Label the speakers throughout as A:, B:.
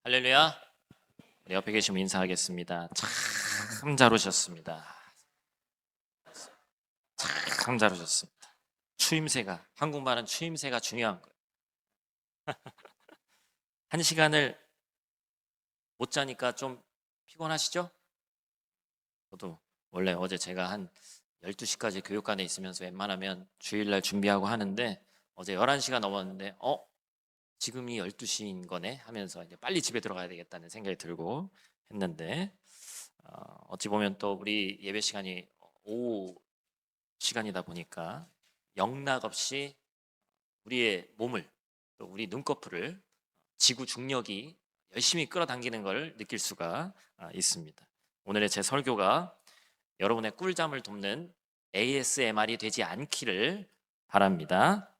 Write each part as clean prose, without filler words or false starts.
A: 할렐루야. 우리 옆에 계시면 인사하겠습니다. 참 잘 오셨습니다. 참 잘 오셨습니다. 추임새가, 한국말은 추임새가 중요한 거예요. 한 시간을 못 자니까 좀 피곤하시죠? 저도 원래 어제 제가 한 12시까지 교육관에 있으면서 웬만하면 주일날 준비하고 하는데 어제 11시가 넘었는데 지금이 12시인 거네 하면서 이제 빨리 집에 들어가야 되겠다는 생각이 들고 했는데 어찌 보면 또 우리 예배 시간이 오후 시간이다 보니까 영락없이 우리의 몸을 또 우리 눈꺼풀을 지구 중력이 열심히 끌어당기는 걸 느낄 수가 있습니다. 오늘의 제 설교가 여러분의 꿀잠을 돕는 ASMR이 되지 않기를 바랍니다.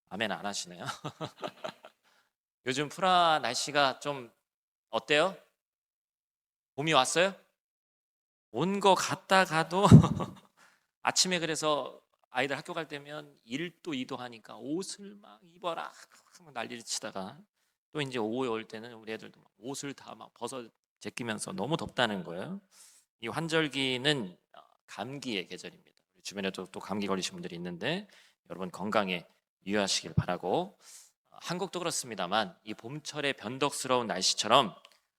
A: 아멘 안 하시네요. 요즘 프라 날씨가 좀 어때요? 봄이 왔어요? 온 거 같다 가도 아침에 그래서 아이들 학교 갈 때면 1도 2도 하니까 옷을 막 입어라 막 난리를 치다가 또 이제 오후에 올 때는 우리 애들도 막 옷을 다 막 벗어 제끼면서 너무 덥다는 거예요. 이 환절기는 감기의 계절입니다. 주변에도 또 감기 걸리신 분들이 있는데 여러분 건강에 유의하시길 바라고 한국도 그렇습니다만 이 봄철의 변덕스러운 날씨처럼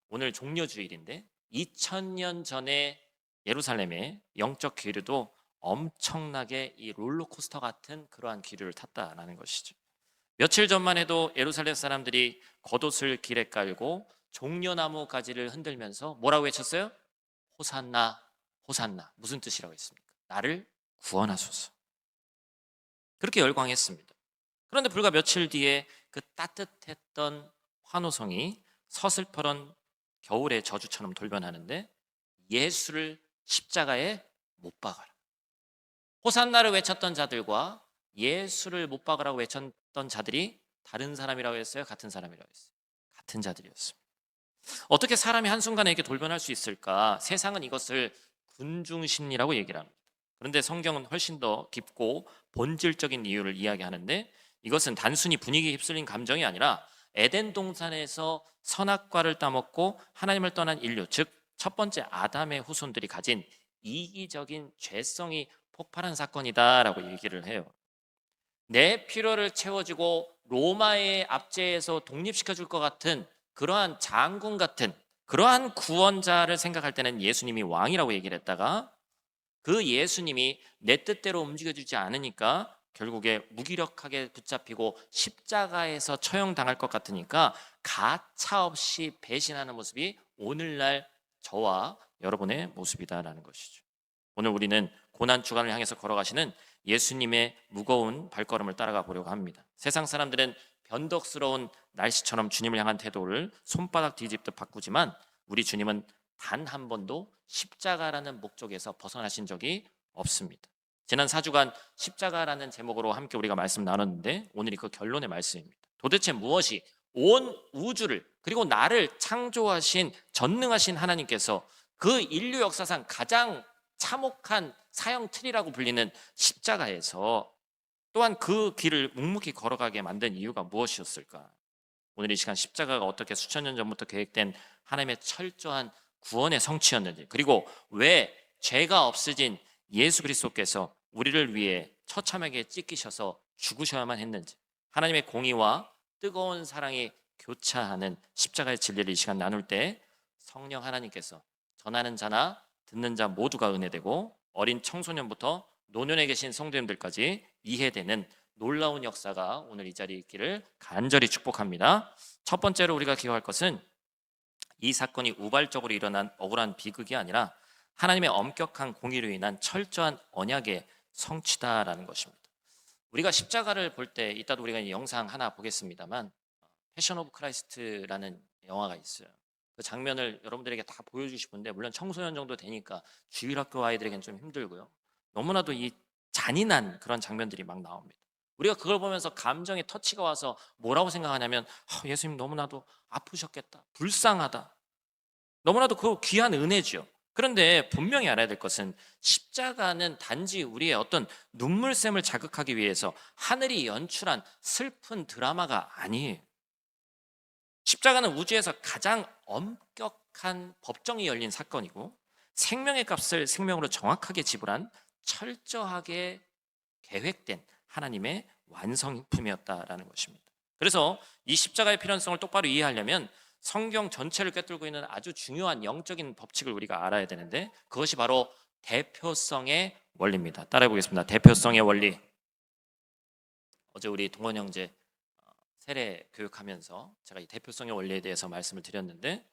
A: 오늘 종려주일인데 2000년 전에 예루살렘의 영적 기류도 엄청나게 이 롤러코스터 같은 그러한 기류를 탔다라는 것이죠. 며칠 전만 해도 예루살렘 사람들이 겉옷을 길에 깔고 종려나무 가지를 흔들면서 뭐라고 외쳤어요? 호산나, 호산나. 무슨 뜻이라고 했습니까? 나를 구원하소서. 그렇게 열광했습니다. 그런데 불과 며칠 뒤에 그 따뜻했던 환호성이 서슬퍼런 겨울의 저주처럼 돌변하는데 예수를 십자가에 못 박아라. 호산나를 외쳤던 자들과 예수를 못 박으라고 외쳤던 자들이 다른 사람이라고 했어요? 같은 사람이라고 했어요? 같은 자들이었습니다. 어떻게 사람이 한순간에 이렇게 돌변할 수 있을까? 세상은 이것을 군중심리라고 얘기를 합니다. 그런데 성경은 훨씬 더 깊고 본질적인 이유를 이야기하는데 이것은 단순히 분위기에 휩쓸린 감정이 아니라 에덴 동산에서 선악과를 따먹고 하나님을 떠난 인류, 즉 첫 번째 아담의 후손들이 가진 이기적인 죄성이 폭발한 사건이다라고 얘기를 해요. 내 필요를 채워주고 로마의 압제에서 독립시켜 줄 것 같은 그러한 장군 같은 그러한 구원자를 생각할 때는 예수님이 왕이라고 얘기를 했다가 그 예수님이 내 뜻대로 움직여주지 않으니까 결국에 무기력하게 붙잡히고 십자가에서 처형당할 것 같으니까 가차없이 배신하는 모습이 오늘날 저와 여러분의 모습이다라는 것이죠. 오늘 우리는 고난 주간을 향해서 걸어가시는 예수님의 무거운 발걸음을 따라가 보려고 합니다. 세상 사람들은 변덕스러운 날씨처럼 주님을 향한 태도를 손바닥 뒤집듯 바꾸지만 우리 주님은 단 한 번도 십자가라는 목적에서 벗어나신 적이 없습니다. 지난 4주간 십자가라는 제목으로 함께 우리가 말씀 나눴는데 오늘이 그 결론의 말씀입니다. 도대체 무엇이 온 우주를 그리고 나를 창조하신 전능하신 하나님께서 그 인류 역사상 가장 참혹한 사형 틀이라고 불리는 십자가에서 또한 그 길을 묵묵히 걸어가게 만든 이유가 무엇이었을까? 오늘 이 시간 십자가가 어떻게 수천 년 전부터 계획된 하나님의 철저한 구원의 성취였는지, 그리고 왜 죄가 없어진 예수 그리스도께서 우리를 위해 처참하게 찢기셔서 죽으셔야만 했는지, 하나님의 공의와 뜨거운 사랑이 교차하는 십자가의 진리를 이 시간 나눌 때 성령 하나님께서 전하는 자나 듣는 자 모두가 은혜되고 어린 청소년부터 노년에 계신 성도님들까지 이해되는 놀라운 역사가 오늘 이 자리에 있기를 간절히 축복합니다. 첫 번째로 우리가 기억할 것은 이 사건이 우발적으로 일어난 억울한 비극이 아니라 하나님의 엄격한 공의로 인한 철저한 언약의 성취다라는 것입니다. 우리가 십자가를 볼 때 이따도 우리가 이 영상 하나 보겠습니다만 패션 오브 크라이스트라는 영화가 있어요. 그 장면을 여러분들에게 다 보여주고 싶은데 물론 청소년 정도 되니까 주일학교 아이들에겐 좀 힘들고요. 너무나도 이 잔인한 그런 장면들이 막 나옵니다. 우리가 그걸 보면서 감정의 터치가 와서 뭐라고 생각하냐면 예수님 너무나도 아프셨겠다. 불쌍하다. 너무나도 그 귀한 은혜죠. 그런데 분명히 알아야 될 것은 십자가는 단지 우리의 어떤 눈물샘을 자극하기 위해서 하늘이 연출한 슬픈 드라마가 아니에요. 십자가는 우주에서 가장 엄격한 법정이 열린 사건이고 생명의 값을 생명으로 정확하게 지불한 철저하게 계획된 하나님의 완성품이었다라는 것입니다. 그래서 이 십자가의 필연성을 똑바로 이해하려면 성경 전체를 꿰뚫고 있는 아주 중요한 영적인 법칙을 우리가 알아야 되는데 그것이 바로 대표성의 원리입니다. 따라해 보겠습니다. 대표성의 원리. 어제 우리 동원 형제 세례 교육하면서 제가 이 대표성의 원리에 대해서 말씀을 드렸는데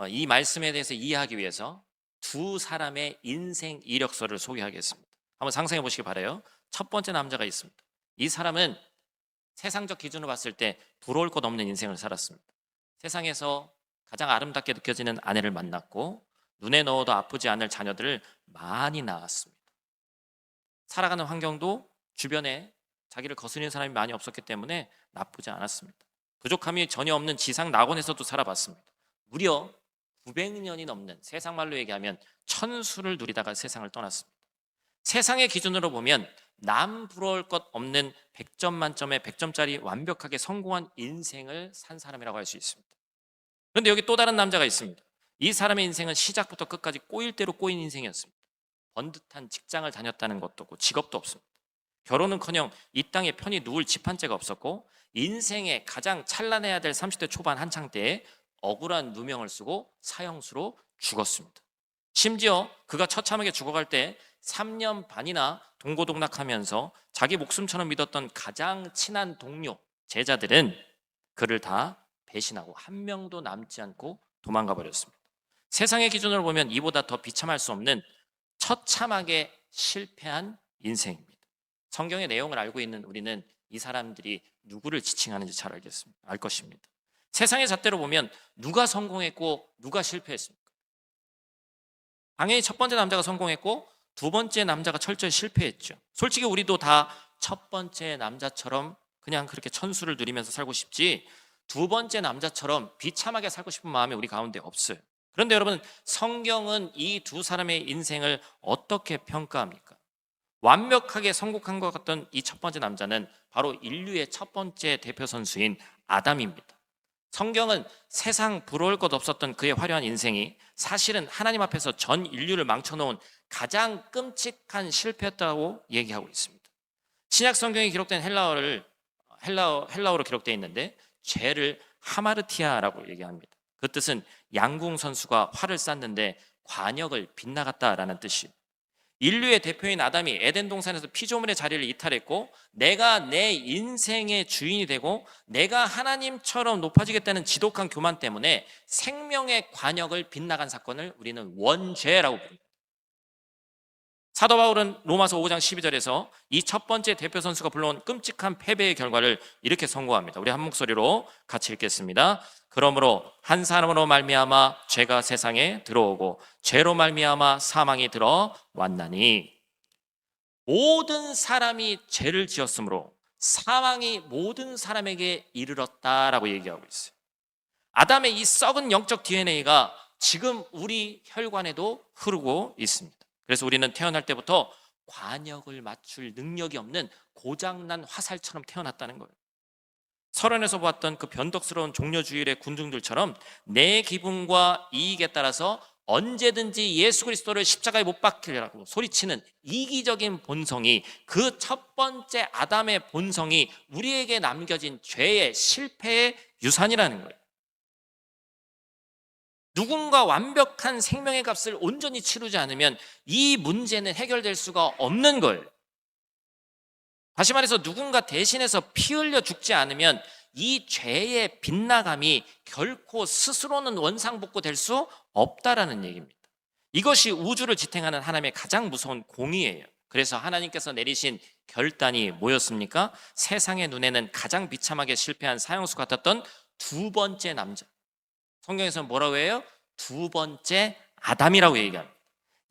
A: 이 말씀에 대해서 이해하기 위해서 두 사람의 인생 이력서를 소개하겠습니다. 한번 상상해 보시기 바라요. 첫 번째 남자가 있습니다. 이 사람은 세상적 기준으로 봤을 때 부러울 것 없는 인생을 살았습니다. 세상에서 가장 아름답게 느껴지는 아내를 만났고 눈에 넣어도 아프지 않을 자녀들을 많이 낳았습니다. 살아가는 환경도 주변에 자기를 거스르는 사람이 많이 없었기 때문에 나쁘지 않았습니다. 부족함이 전혀 없는 지상 낙원에서도 살아봤습니다. 무려 900년이 넘는 세상 말로 얘기하면 천수를 누리다가 세상을 떠났습니다. 세상의 기준으로 보면 남 부러울 것 없는 100점 만점에 100점짜리 완벽하게 성공한 인생을 산 사람이라고 할 수 있습니다. 그런데 여기 또 다른 남자가 있습니다. 이 사람의 인생은 시작부터 끝까지 꼬일 대로 꼬인 인생이었습니다. 번듯한 직장을 다녔다는 것도 없고 직업도 없습니다. 결혼은커녕 이 땅에 편히 누울 집 한 채가 없었고 인생의 가장 찬란해야 될 30대 초반 한창 때에 억울한 누명을 쓰고 사형수로 죽었습니다. 심지어 그가 처참하게 죽어갈 때 3년 반이나 동고동락하면서 자기 목숨처럼 믿었던 가장 친한 동료, 제자들은 그를 다 배신하고 한 명도 남지 않고 도망가 버렸습니다. 세상의 기준으로 보면 이보다 더 비참할 수 없는 처참하게 실패한 인생입니다. 성경의 내용을 알고 있는 우리는 이 사람들이 누구를 지칭하는지 잘 알 것입니다. 세상의 잣대로 보면 누가 성공했고 누가 실패했습니까? 당연히 첫 번째 남자가 성공했고 두 번째 남자가 철저히 실패했죠. 솔직히 우리도 다 첫 번째 남자처럼 그냥 그렇게 천수를 누리면서 살고 싶지 두 번째 남자처럼 비참하게 살고 싶은 마음이 우리 가운데 없어요. 그런데 여러분, 성경은 이 두 사람의 인생을 어떻게 평가합니까? 완벽하게 성공한 것 같던 이 첫 번째 남자는 바로 인류의 첫 번째 대표 선수인 아담입니다. 성경은 세상 부러울 것 없었던 그의 화려한 인생이 사실은 하나님 앞에서 전 인류를 망쳐놓은 가장 끔찍한 실패였다고 얘기하고 있습니다. 신약 성경에 기록된 헬라어로 기록되어 있는데 죄를 하마르티아라고 얘기합니다. 그 뜻은 양궁 선수가 활을 쐈는데 관역을 빗나갔다라는 뜻이에요. 인류의 대표인 아담이 에덴 동산에서 피조물의 자리를 이탈했고 내가 내 인생의 주인이 되고 내가 하나님처럼 높아지겠다는 지독한 교만 때문에 생명의 관역을 빗나간 사건을 우리는 원죄라고 부릅니다. 사도 바울은 로마서 5장 12절에서 이 첫 번째 대표 선수가 불러온 끔찍한 패배의 결과를 이렇게 선고합니다. 우리 한 목소리로 같이 읽겠습니다. 그러므로 한 사람으로 말미암아 죄가 세상에 들어오고 죄로 말미암아 사망이 들어왔나니 모든 사람이 죄를 지었으므로 사망이 모든 사람에게 이르렀다라고 얘기하고 있어요. 아담의 이 썩은 영적 DNA가 지금 우리 혈관에도 흐르고 있습니다. 그래서 우리는 태어날 때부터 관역을 맞출 능력이 없는 고장난 화살처럼 태어났다는 거예요. 설원에서 보았던 그 변덕스러운 종려주일의 군중들처럼 내 기분과 이익에 따라서 언제든지 예수 그리스도를 십자가에 못 박히려고 소리치는 이기적인 본성이, 그 첫 번째 아담의 본성이 우리에게 남겨진 죄의 실패의 유산이라는 거예요. 누군가 완벽한 생명의 값을 온전히 치르지 않으면 이 문제는 해결될 수가 없는 거예요. 다시 말해서 누군가 대신해서 피 흘려 죽지 않으면 이 죄의 빗나감이 결코 스스로는 원상복구될 수 없다라는 얘기입니다. 이것이 우주를 지탱하는 하나님의 가장 무서운 공의예요. 그래서 하나님께서 내리신 결단이 뭐였습니까? 세상의 눈에는 가장 비참하게 실패한 사형수 같았던 두 번째 남자, 성경에서는 뭐라고 해요? 두 번째 아담이라고 얘기합니다.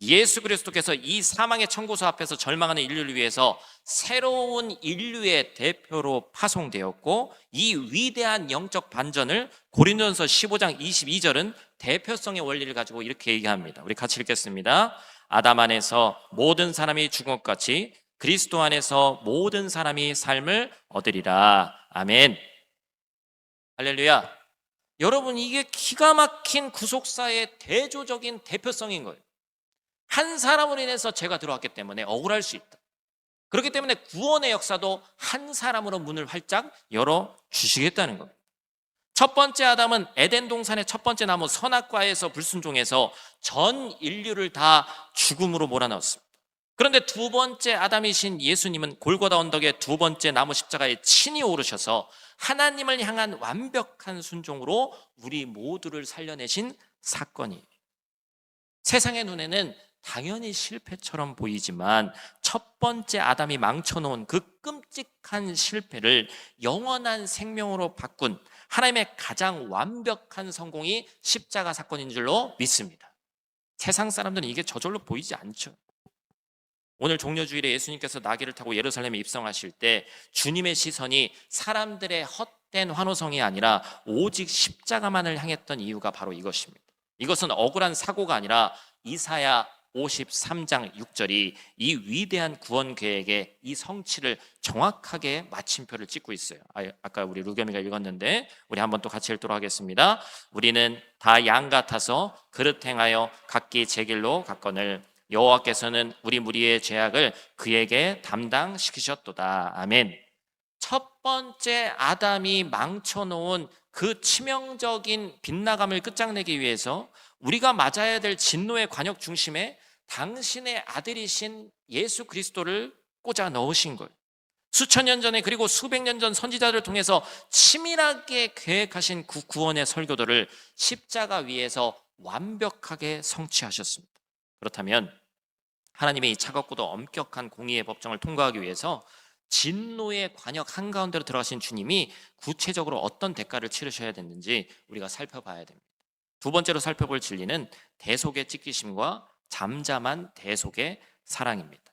A: 예수 그리스도께서 이 사망의 청구서 앞에서 절망하는 인류를 위해서 새로운 인류의 대표로 파송되었고, 이 위대한 영적 반전을 고린도전서 15장 22절은 대표성의 원리를 가지고 이렇게 얘기합니다. 우리 같이 읽겠습니다. 아담 안에서 모든 사람이 죽은 것 같이 그리스도 안에서 모든 사람이 삶을 얻으리라. 아멘. 할렐루야. 여러분, 이게 기가 막힌 구속사의 대조적인 대표성인 거예요. 한 사람으로 인해서 죄가 들어왔기 때문에 억울할 수 있다. 그렇기 때문에 구원의 역사도 한 사람으로 문을 활짝 열어주시겠다는 겁니다. 첫 번째 아담은 에덴 동산의 첫 번째 나무 선악과에서 불순종해서 전 인류를 다 죽음으로 몰아넣었습니다. 그런데 두 번째 아담이신 예수님은 골고다 언덕의 두 번째 나무 십자가에 친히 오르셔서 하나님을 향한 완벽한 순종으로 우리 모두를 살려내신 사건이에요. 세상의 눈에는 당연히 실패처럼 보이지만 첫 번째 아담이 망쳐놓은 그 끔찍한 실패를 영원한 생명으로 바꾼 하나님의 가장 완벽한 성공이 십자가 사건인 줄로 믿습니다. 세상 사람들은 이게 저절로 보이지 않죠. 오늘 종려주일에 예수님께서 나귀를 타고 예루살렘에 입성하실 때 주님의 시선이 사람들의 헛된 환호성이 아니라 오직 십자가만을 향했던 이유가 바로 이것입니다. 이것은 억울한 사고가 아니라 이사야 53장 6절이 이 위대한 구원 계획의 이 성취를 정확하게 마침표를 찍고 있어요. 아까 우리 루겸이가 읽었는데 우리 한번 또 같이 읽도록 하겠습니다. 우리는 다 양 같아서 그릇 행하여 각기 제 길로 갔거늘 여호와께서는 우리 무리의 죄악을 그에게 담당시키셨도다. 아멘. 첫 번째 아담이 망쳐놓은 그 치명적인 빗나감을 끝장내기 위해서 우리가 맞아야 될 진노의 관역 중심에 당신의 아들이신 예수 그리스도를 꽂아 넣으신 거예요. 수천 년 전에 그리고 수백 년 전 선지자들을 통해서 치밀하게 계획하신 그 구원의 설교도를 십자가 위에서 완벽하게 성취하셨습니다. 그렇다면 하나님의 이 차갑고도 엄격한 공의의 법정을 통과하기 위해서 진노의 관역 한가운데로 들어가신 주님이 구체적으로 어떤 대가를 치르셔야 됐는지 우리가 살펴봐야 됩니다. 두 번째로 살펴볼 진리는 대속의 찢기심과 잠잠한 대속의 사랑입니다.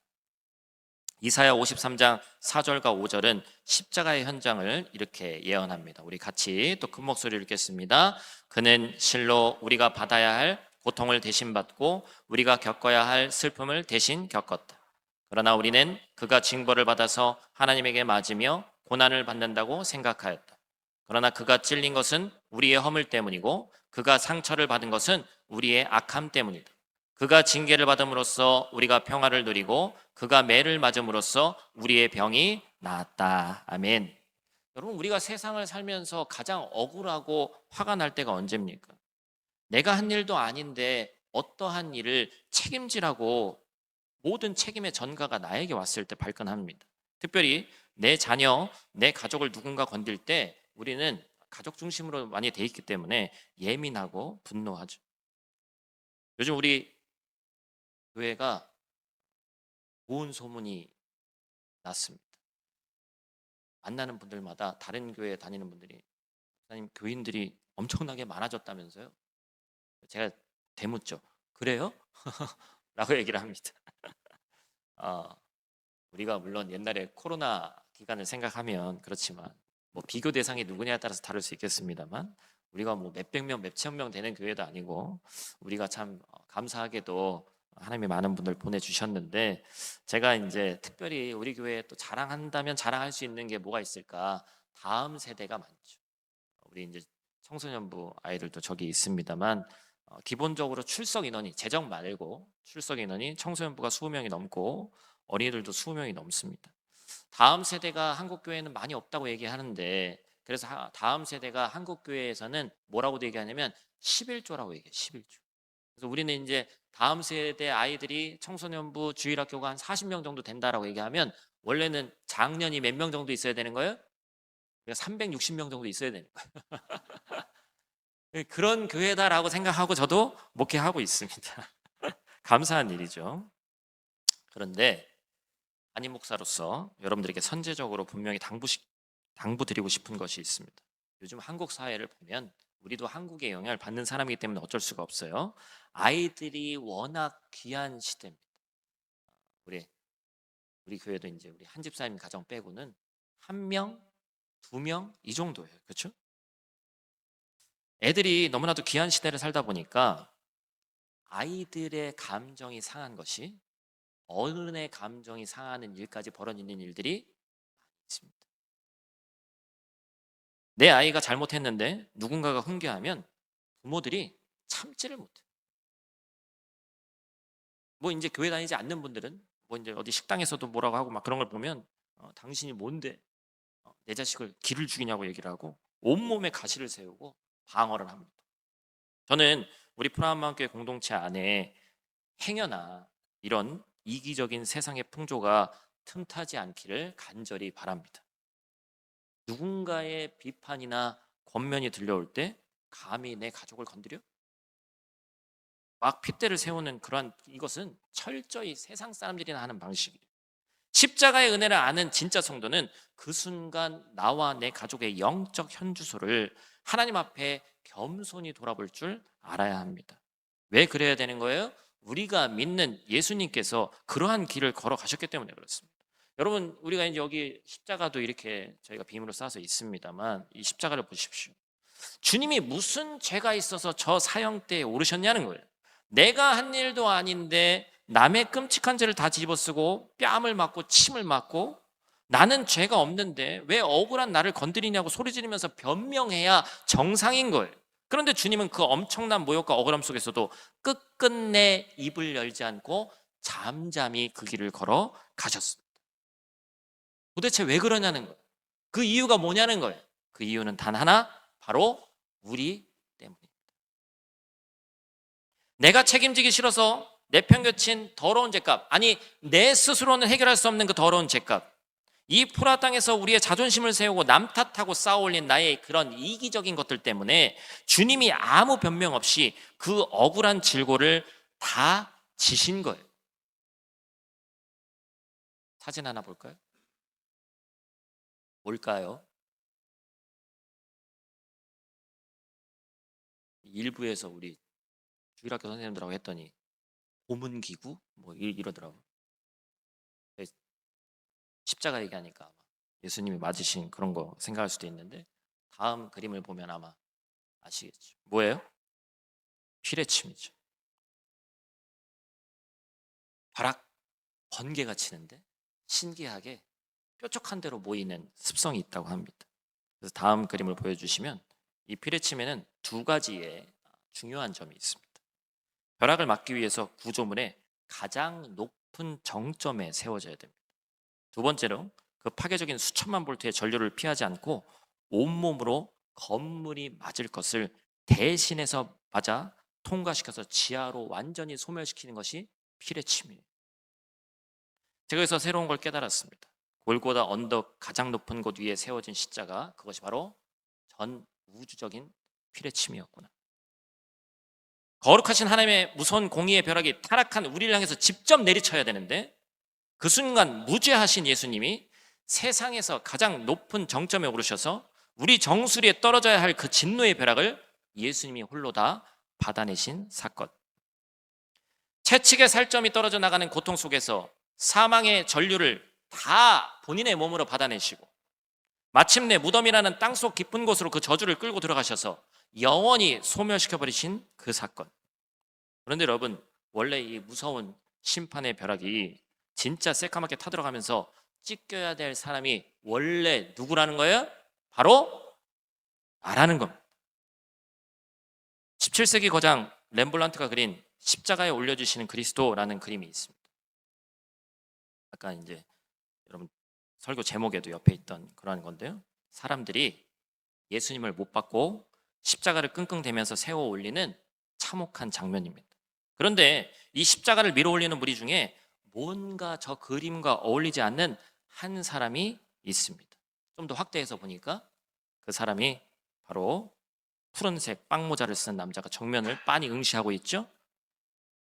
A: 이사야 53장 4절과 5절은 십자가의 현장을 이렇게 예언합니다. 우리 같이 또 큰 목소리로 읽겠습니다. 그는 실로 우리가 받아야 할 고통을 대신 받고 우리가 겪어야 할 슬픔을 대신 겪었다. 그러나 우리는 그가 징벌을 받아서 하나님에게 맞으며 고난을 받는다고 생각하였다. 그러나 그가 찔린 것은 우리의 허물 때문이고 그가 상처를 받은 것은 우리의 악함 때문이다. 그가 징계를 받음으로써 우리가 평화를 누리고 그가 매를 맞음으로써 우리의 병이 나았다. 아멘. 여러분, 우리가 세상을 살면서 가장 억울하고 화가 날 때가 언제입니까? 내가 한 일도 아닌데 어떠한 일을 책임지라고 모든 책임의 전가가 나에게 왔을 때 발끈합니다. 특별히 내 자녀, 내 가족을 누군가 건들 때 우리는 가족 중심으로 많이 돼 있기 때문에 예민하고 분노하죠. 요즘 우리 교회가 좋은 소문이 났습니다. 만나는 분들마다 다른 교회에 다니는 분들이 목사님, 교인들이 엄청나게 많아졌다면서요? 제가 대묻죠. 그래요? 라고 얘기를 합니다. 우리가 물론 옛날에 코로나 기간을 생각하면 그렇지만 뭐 비교 대상이 누구냐에 따라서 다를 수 있겠습니다만 우리가 뭐 몇백 명, 몇천 명 되는 교회도 아니고 우리가 참 감사하게도 하나님이 많은 분들 보내주셨는데 제가 이제 특별히 우리 교회에 또 자랑한다면 자랑할 수 있는 게 뭐가 있을까? 다음 세대가 많죠. 우리 이제 청소년부 아이들도 저기 있습니다만 기본적으로 출석 인원이 재정 말고 출석 인원이 청소년부가 20명이 넘고 어린이들도 20명이 넘습니다. 다음 세대가 한국 교회는 많이 없다고 얘기하는데 그래서 다음 세대가 한국 교회에서는 뭐라고 얘기하냐면 11조라고 얘기해요. 11조. 그래서 우리는 이제 다음 세대 아이들이 청소년부 주일학교가 한 40명 정도 된다라고 얘기하면 원래는 장년이 몇 명 정도 있어야 되는 거예요? 360명 정도 있어야 되는 거예요. 그런 교회다라고 생각하고 저도 목회하고 있습니다. 감사한 일이죠. 그런데 담임 목사로서 여러분들에게 선제적으로 분명히 당부드리고 싶은 것이 있습니다. 요즘 한국 사회를 보면 우리도 한국의 영향을 받는 사람이기 때문에 어쩔 수가 없어요. 아이들이 워낙 귀한 시대입니다. 우리 교회도 이제 우리 한 집사님 가정 빼고는 한 명, 두 명 이 정도예요. 그렇죠? 애들이 너무나도 귀한 시대를 살다 보니까 아이들의 감정이 상한 것이 어른의 감정이 상하는 일까지 벌어지는 일들이 있습니다. 내 아이가 잘못했는데 누군가가 훈계하면 부모들이 참지를 못해. 뭐 이제 교회 다니지 않는 분들은 뭐 이제 어디 식당에서도 뭐라고 하고 막 그런 걸 보면 당신이 뭔데 내 자식을 기를 죽이냐고 얘기를 하고 온몸에 가시를 세우고 방어를 합니다. 저는 우리 푸른한마음교회 공동체 안에 행여나 이런 이기적인 세상의 풍조가 틈타지 않기를 간절히 바랍니다. 누군가의 비판이나 권면이 들려올 때 감히 내 가족을 건드려? 막 핏대를 세우는 그러한 이것은 철저히 세상 사람들이나 하는 방식이에요. 십자가의 은혜를 아는 진짜 성도는 그 순간 나와 내 가족의 영적 현주소를 하나님 앞에 겸손히 돌아볼 줄 알아야 합니다. 왜 그래야 되는 거예요? 우리가 믿는 예수님께서 그러한 길을 걸어가셨기 때문에 그렇습니다. 여러분, 우리가 이제 여기 십자가도 이렇게 저희가 비밀로 싸서 있습니다만 이 십자가를 보십시오. 주님이 무슨 죄가 있어서 저 사형대에 오르셨냐는 거예요. 내가 한 일도 아닌데 남의 끔찍한 죄를 다 뒤집어쓰고 뺨을 맞고 침을 맞고 나는 죄가 없는데 왜 억울한 나를 건드리냐고 소리 지르면서 변명해야 정상인 거예요. 그런데 주님은 그 엄청난 모욕과 억울함 속에서도 끝끝내 입을 열지 않고 잠잠히 그 길을 걸어 가셨습니다. 도대체 왜 그러냐는 거예요. 그 이유가 뭐냐는 거예요. 그 이유는 단 하나, 바로 우리 때문입니다. 내가 책임지기 싫어서 내팽겨친 더러운 죄값, 아니 내 스스로는 해결할 수 없는 그 더러운 죄값, 이 포라 땅에서 우리의 자존심을 세우고 남 탓하고 쌓아올린 나의 그런 이기적인 것들 때문에 주님이 아무 변명 없이 그 억울한 질고를 다 지신 거예요. 사진 하나 볼까요? 뭘까요? 일부에서 우리 주일학교 선생님들하고 했더니 고문기구 뭐 이러더라고. 십자가 얘기하니까 아마 예수님이 맞으신 그런 거 생각할 수도 있는데, 다음 그림을 보면 아마 아시겠죠. 뭐예요? 피레침이죠. 벼락 번개가 치는데 신기하게 뾰족한 대로 모이는 습성이 있다고 합니다. 그래서 다음 그림을 보여주시면 이 피레침에는 두 가지의 중요한 점이 있습니다. 벼락을 막기 위해서 구조물의 가장 높은 정점에 세워져야 됩니다. 두 번째로 그 파괴적인 수천만 볼트의 전류를 피하지 않고 온몸으로 건물이 맞을 것을 대신해서 맞아 통과시켜서 지하로 완전히 소멸시키는 것이 피레침이에요. 제가 여기서 새로운 걸 깨달았습니다. 골고다 언덕 가장 높은 곳 위에 세워진 십자가, 그것이 바로 전 우주적인 피레침이었구나. 거룩하신 하나님의 무서운 공의의 벼락이 타락한 우리를 향해서 직접 내리쳐야 되는데 그 순간 무죄하신 예수님이 세상에서 가장 높은 정점에 오르셔서 우리 정수리에 떨어져야 할 그 진노의 벼락을 예수님이 홀로 다 받아내신 사건. 채찍의 살점이 떨어져 나가는 고통 속에서 사망의 전류를 다 본인의 몸으로 받아내시고 마침내 무덤이라는 땅속 깊은 곳으로 그 저주를 끌고 들어가셔서 영원히 소멸시켜버리신 그 사건. 그런데 여러분, 원래 이 무서운 심판의 벼락이 진짜 새까맣게 타들어가면서 찢겨야 될 사람이 원래 누구라는 거예요? 바로 나라는 겁니다. 17세기 거장 렘블란트가 그린 십자가에 올려주시는 그리스도라는 그림이 있습니다. 아까 이제 여러분 설교 제목에도 옆에 있던 그러한 건데요. 사람들이 예수님을 못 받고 십자가를 끙끙대면서 세워 올리는 참혹한 장면입니다. 그런데 이 십자가를 밀어 올리는 무리 중에 뭔가 저 그림과 어울리지 않는 한 사람이 있습니다. 좀 더 확대해서 보니까 그 사람이 바로 푸른색 빵모자를 쓴 남자가 정면을 빤히 응시하고 있죠.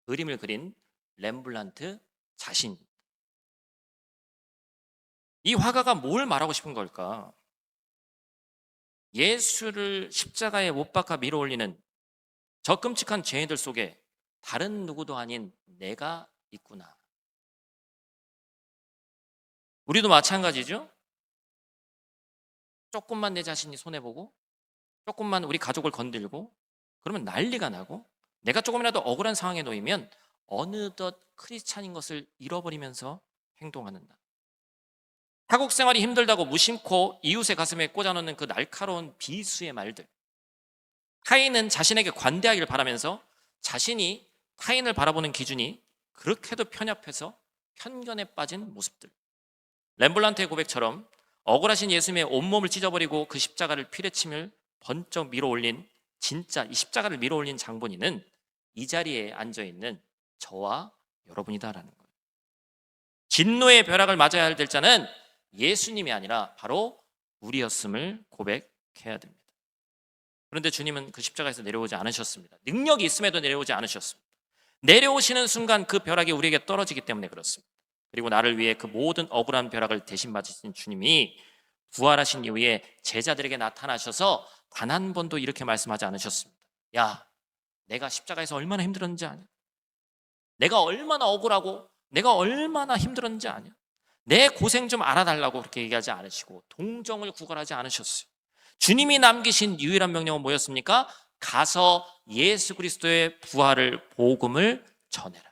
A: 그림을 그린 렘블란트 자신. 이 화가가 뭘 말하고 싶은 걸까? 예수를 십자가에 못 박아 밀어 올리는 저 끔찍한 죄인들 속에 다른 누구도 아닌 내가 있구나. 우리도 마찬가지죠. 조금만 내 자신이 손해보고 조금만 우리 가족을 건들고 그러면 난리가 나고 내가 조금이라도 억울한 상황에 놓이면 어느덧 크리스찬인 것을 잃어버리면서 행동하는 나. 타국 생활이 힘들다고 무심코 이웃의 가슴에 꽂아놓는 그 날카로운 비수의 말들. 타인은 자신에게 관대하기를 바라면서 자신이 타인을 바라보는 기준이 그렇게도 편협해서 편견에 빠진 모습들. 렘블란트의 고백처럼 억울하신 예수님의 온몸을 찢어버리고 그 십자가를 피뢰침을 번쩍 밀어올린, 진짜 이 십자가를 밀어올린 장본인은 이 자리에 앉아있는 저와 여러분이다라는 거예요. 진노의 벼락을 맞아야 할 자는 예수님이 아니라 바로 우리였음을 고백해야 됩니다. 그런데 주님은 그 십자가에서 내려오지 않으셨습니다. 능력이 있음에도 내려오지 않으셨습니다. 내려오시는 순간 그 벼락이 우리에게 떨어지기 때문에 그렇습니다. 그리고 나를 위해 그 모든 억울한 벼락을 대신 맞으신 주님이 부활하신 이후에 제자들에게 나타나셔서 단 한 번도 이렇게 말씀하지 않으셨습니다. 야, 내가 십자가에서 얼마나 힘들었는지 아냐? 내가 얼마나 억울하고 내가 얼마나 힘들었는지 아냐? 내 고생 좀 알아달라고 그렇게 얘기하지 않으시고 동정을 구걸하지 않으셨어요. 주님이 남기신 유일한 명령은 뭐였습니까? 가서 예수 그리스도의 부활을 복음을 전해라.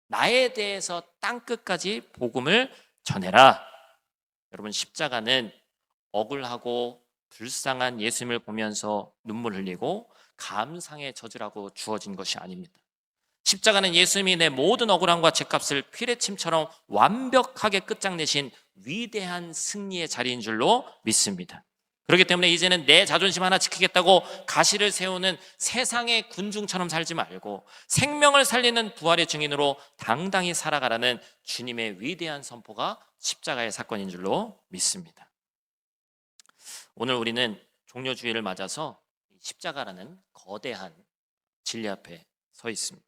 A: 나에 대해서 땅끝까지 복음을 전해라. 여러분, 십자가는 억울하고 불쌍한 예수님을 보면서 눈물 흘리고 감상의 저주라고 주어진 것이 아닙니다. 십자가는 예수님이 내 모든 억울함과 죄값을 피뢰침처럼 완벽하게 끝장내신 위대한 승리의 자리인 줄로 믿습니다. 그렇기 때문에 이제는 내 자존심 하나 지키겠다고 가시를 세우는 세상의 군중처럼 살지 말고 생명을 살리는 부활의 증인으로 당당히 살아가라는 주님의 위대한 선포가 십자가의 사건인 줄로 믿습니다. 오늘 우리는 종료주일을 맞아서 십자가라는 거대한 진리 앞에 서 있습니다.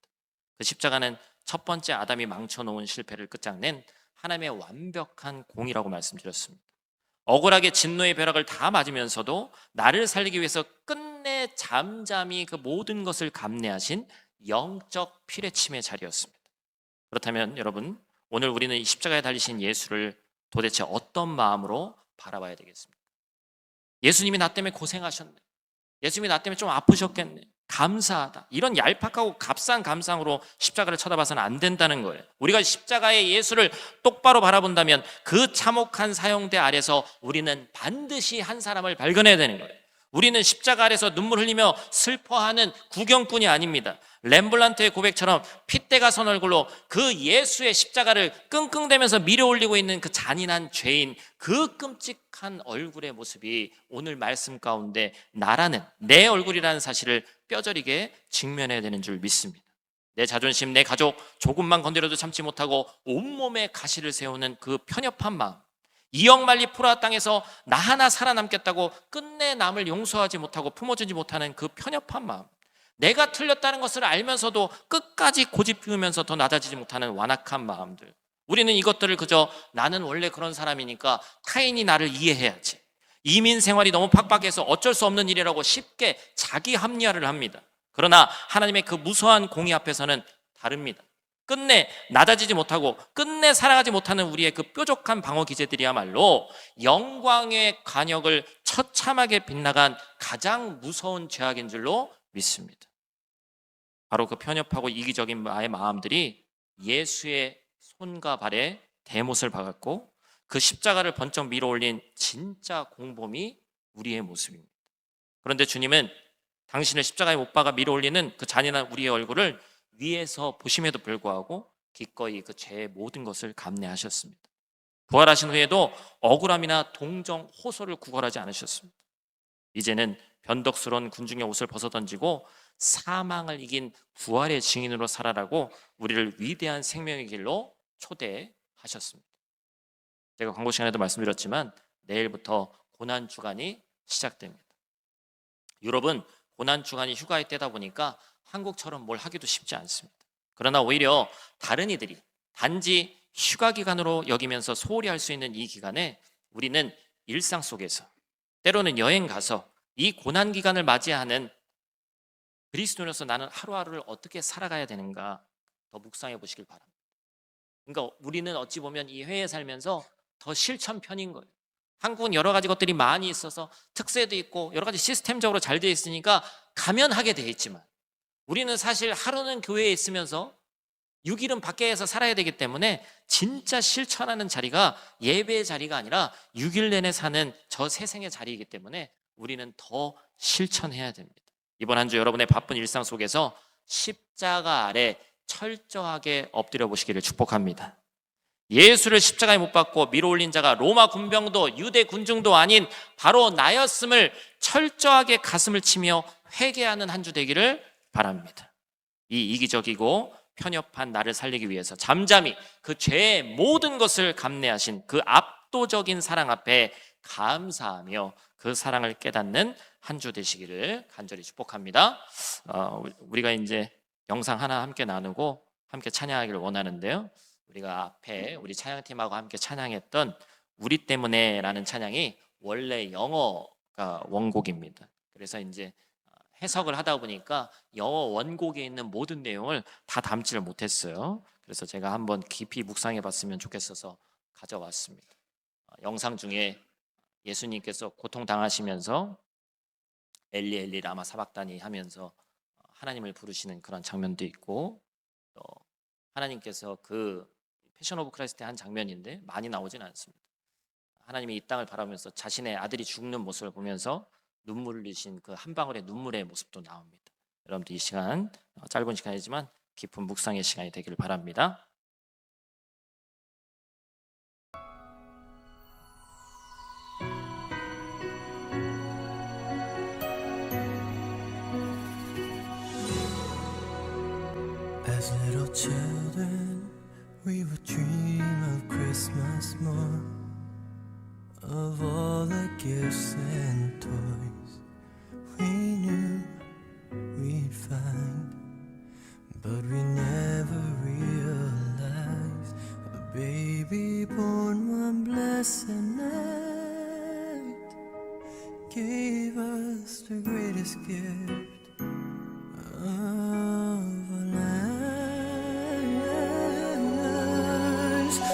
A: 그 십자가는 첫 번째 아담이 망쳐놓은 실패를 끝장낸 하나님의 완벽한 공이라고 말씀드렸습니다. 억울하게 진노의 벼락을 다 맞으면서도 나를 살리기 위해서 끝내 잠잠히 그 모든 것을 감내하신 영적 피뢰침의 자리였습니다. 그렇다면 여러분, 오늘 우리는 이 십자가에 달리신 예수를 도대체 어떤 마음으로 바라봐야 되겠습니까? 예수님이 나 때문에 고생하셨네. 예수님이 나 때문에 좀 아프셨겠네. 감사하다. 이런 얄팍하고 값싼 감상으로 십자가를 쳐다봐서는 안 된다는 거예요. 우리가 십자가의 예수를 똑바로 바라본다면 그 참혹한 사형대 아래서 우리는 반드시 한 사람을 발견해야 되는 거예요. 우리는 십자가 아래서 눈물 흘리며 슬퍼하는 구경꾼이 아닙니다. 렘블란트의 고백처럼 핏대가 선 얼굴로 그 예수의 십자가를 끙끙대면서 밀어올리고 있는 그 잔인한 죄인, 그 끔찍한 얼굴의 모습이 오늘 말씀 가운데 나라는, 내 얼굴이라는 사실을 뼈저리게 직면해야 되는 줄 믿습니다. 내 자존심, 내 가족 조금만 건드려도 참지 못하고 온몸에 가시를 세우는 그 편협한 마음, 이역만리 포라 땅에서 나 하나 살아남겠다고 끝내 남을 용서하지 못하고 품어주지 못하는 그 편협한 마음, 내가 틀렸다는 것을 알면서도 끝까지 고집 피우면서 더 낮아지지 못하는 완악한 마음들, 우리는 이것들을 그저 나는 원래 그런 사람이니까 타인이 나를 이해해야지, 이민 생활이 너무 팍팍해서 어쩔 수 없는 일이라고 쉽게 자기 합리화를 합니다. 그러나 하나님의 그 무수한 공의 앞에서는 다릅니다. 끝내 낮아지지 못하고 끝내 살아가지 못하는 우리의 그 뾰족한 방어 기제들이야말로 영광의 관역을 처참하게 빗나간 가장 무서운 죄악인 줄로 믿습니다. 바로 그 편협하고 이기적인 나의 마음들이 예수의 손과 발에 대못을 박았고 그 십자가를 번쩍 밀어올린 진짜 공범이 우리의 모습입니다. 그런데 주님은 당신을 십자가에 못 박아 밀어올리는 그 잔인한 우리의 얼굴을 위에서 보심에도 불구하고 기꺼이 그 죄의 모든 것을 감내하셨습니다. 부활하신 후에도 억울함이나 동정, 호소를 구걸하지 않으셨습니다. 이제는 변덕스러운 군중의 옷을 벗어던지고 사망을 이긴 부활의 증인으로 살아라고 우리를 위대한 생명의 길로 초대하셨습니다. 제가 광고 시간에도 말씀드렸지만 내일부터 고난주간이 시작됩니다. 유럽은 고난주간이 휴가의 때다 보니까 한국처럼 뭘 하기도 쉽지 않습니다. 그러나 오히려 다른 이들이 단지 휴가 기간으로 여기면서 소홀히 할 수 있는 이 기간에 우리는 일상 속에서 때로는 여행 가서 이 고난 기간을 맞이하는 그리스도인으로서 나는 하루하루를 어떻게 살아가야 되는가 더 묵상해 보시길 바랍니다. 그러니까 우리는 어찌 보면 이 해외에 살면서 더 실천편인 거예요. 한국은 여러 가지 것들이 많이 있어서 특세도 있고 여러 가지 시스템적으로 잘 되어 있으니까 가면 하게 되어 있지만 우리는 사실 하루는 교회에 있으면서 6일은 밖에서 살아야 되기 때문에 진짜 실천하는 자리가 예배의 자리가 아니라 6일 내내 사는 저 세상의 자리이기 때문에 우리는 더 실천해야 됩니다. 이번 한 주 여러분의 바쁜 일상 속에서 십자가 아래 철저하게 엎드려 보시기를 축복합니다. 예수를 십자가에 못 박고 밀어 올린 자가 로마 군병도 유대 군중도 아닌 바로 나였음을 철저하게 가슴을 치며 회개하는 한 주 되기를 바랍니다. 이 이기적이고 편협한 나를 살리기 위해서 잠잠히 그 죄의 모든 것을 감내하신 그 압도적인 사랑 앞에 감사하며 그 사랑을 깨닫는 한 주 되시기를 간절히 축복합니다. 우리가 이제 영상 하나 함께 나누고 함께 찬양하기를 원하는데요. 우리가 앞에 우리 찬양팀하고 함께 찬양했던 우리 때문에 라는 찬양이 원래 영어가 원곡입니다. 그래서 이제 해석을 하다 보니까 영어 원곡에 있는 모든 내용을 다 담지를 못했어요. 그래서 제가 한번 깊이 묵상해 봤으면 좋겠어서 가져왔습니다. 영상 중에 예수님께서 고통당하시면서 엘리 엘리 라마 사박다니 하면서 하나님을 부르시는 그런 장면도 있고, 또 하나님께서 그 패션 오브 크라이스트의 한 장면인데 많이 나오진 않습니다. 하나님이 이 땅을 바라보면서 자신의 아들이 죽는 모습을 보면서 눈물을 흘리신 그 한 방울의 눈물의 모습도 나옵니다. 여러분들 이 시간 짧은 시간이지만 깊은 묵상의 시간이 되기를 바랍니다.
B: As little children, we would dream of Christmas morn, of all the gifts and toys we knew we'd find. But we never realized a baby born one blessed night gave us the greatest gift of our lives.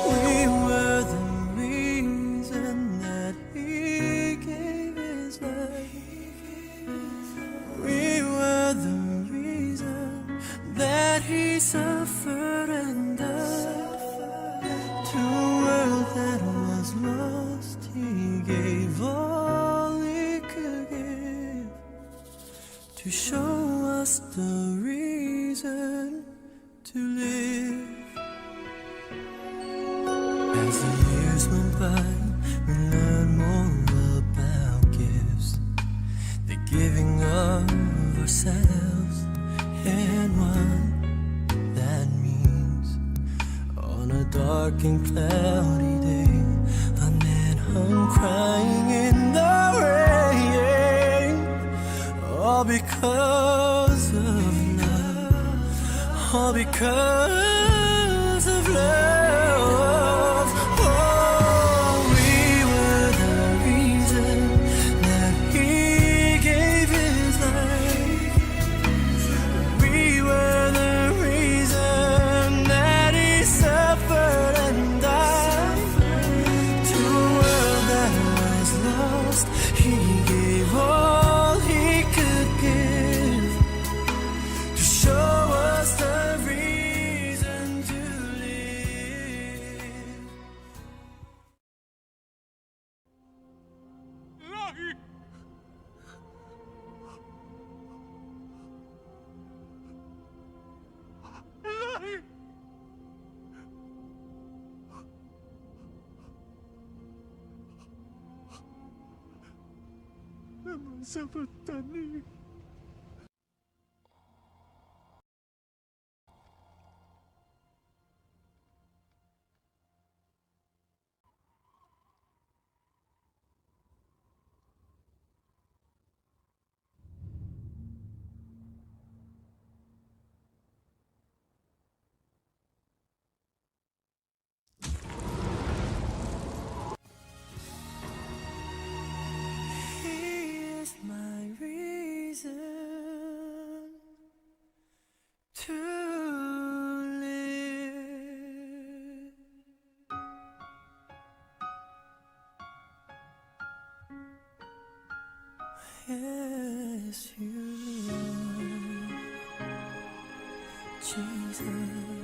B: We were the reason that He gave His life. We were the reason that He suffered and died. To a world that was lost, He gave all He could give to show us the reason to live. As the years went by, we learned more about gifts, the giving of ourselves, and what that means. On a dark and cloudy day, a man hung crying in the rain, all because of love, all because of love. Oh, we were the reason that He gave His life. We were the reason that He suffered and died. To a world that was lost, He gave all He could give to show us the reason to live. 나만 잡았다니. He is my reason to live. Yes, you are, Jesus.